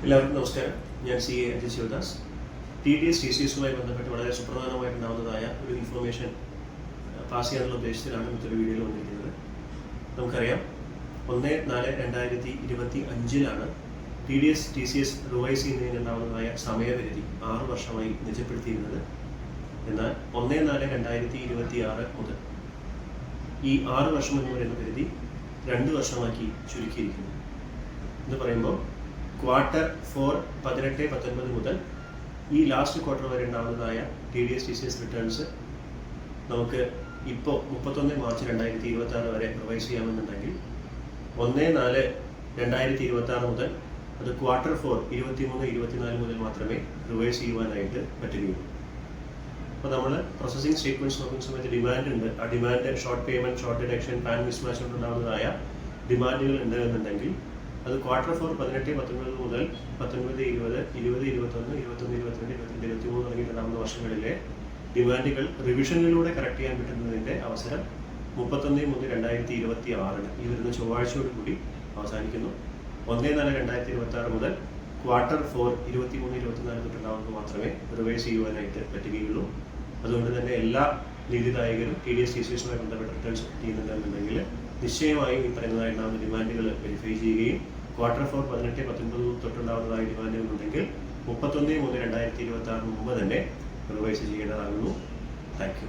എല്ലാവർക്കും നമസ്കാരം. ഞാൻ സി എ അജിത് ശിവദാസ്. TDS-TCS-മായി ബന്ധപ്പെട്ട് വളരെ സുപ്രധാനമായിട്ടുണ്ടാകുന്നതായ ഒരു ഇൻഫർമേഷൻ പാസ് ചെയ്യാനുള്ള ഉദ്ദേശത്തിലാണ് മറ്റൊരു വീഡിയോയിൽ വന്നിരിക്കുന്നത്. നമുക്കറിയാം 1/4/2025 TDS-TCS റിവൈസ് ചെയ്യുന്നതിനുണ്ടാകുന്നതായ സമയപരിധി 6 വർഷമായി നിജപ്പെടുത്തിയിരുന്നത്. എന്നാൽ 1/4/2026 മുതൽ ഈ 6 വർഷം എന്ന് പറയുന്ന പരിധി 2 വർഷമാക്കി ചുരുക്കിയിരിക്കുന്നു. എന്ന് പറയുമ്പോൾ Q4 18-19 മുതൽ ഈ ലാസ്റ്റ് ക്വാർട്ടർ വരെ ഉണ്ടാകുന്നതായ TDS-TCS റിട്ടേൺസ് നമുക്ക് ഇപ്പോൾ 31 മാർച്ച് 2026 വരെ റിവൈസ് ചെയ്യാമെന്നുണ്ടെങ്കിൽ 1/4/2026 മുതൽ അത് Q4 23-24 മുതൽ മാത്രമേ റിവൈസ് ചെയ്യുവാനായിട്ട് പറ്റുകയുള്ളൂ. അപ്പോൾ നമ്മൾ പ്രോസസ്സിംഗ് സ്റ്റേറ്റ്മെൻറ്റ്സ് നോക്കുന്ന സമയത്ത് ഡിമാൻഡ് ഉണ്ട്. ആ demand short payment, short deduction, PAN mismatch കൊണ്ടുണ്ടാകുന്നതായ ഡിമാൻഡുകൾ ഉണ്ട് എന്നുണ്ടെങ്കിൽ അത് Q4 18-19 മുതൽ 19-20, 20-21, 21-22, 22-23 തുടങ്ങിയിട്ടുണ്ടാകുന്ന വർഷങ്ങളിലെ ഡിമാൻഡുകൾ റിവിഷനിലൂടെ കറക്റ്റ് ചെയ്യാൻ പറ്റുന്നതിൻ്റെ അവസരം 31-3-2026 ഈ വരുന്ന ചൊവ്വാഴ്ചയോടുകൂടി അവസാനിക്കുന്നു. 1/4/2026 മുതൽ Q4 23-24 തൊട്ടുണ്ടാകുന്നത് മാത്രമേ റിവൈസ് ചെയ്യുവാനായിട്ട് പറ്റുകയുള്ളൂ. അതുകൊണ്ട് തന്നെ എല്ലാ നികുതിദായകരും TDS-TCS-മായി ബന്ധപ്പെട്ട് റിട്ടേൺസ് ചെയ്യുന്നുണ്ടെന്നുണ്ടെങ്കിൽ നിശ്ചയമായും ഈ പറയുന്നതായിട്ടുണ്ടാകുന്ന ഡിമാൻഡുകൾ വെരിഫൈ ചെയ്യുകയും Q4 18-19 തൊട്ടുണ്ടാകുന്നതായ ഡിമാൻഡുകൾ ഉണ്ടെങ്കിൽ 31/3/2026 മുമ്പ് തന്നെ റിവൈസ് ചെയ്യേണ്ടതാകുന്നു. Thank you.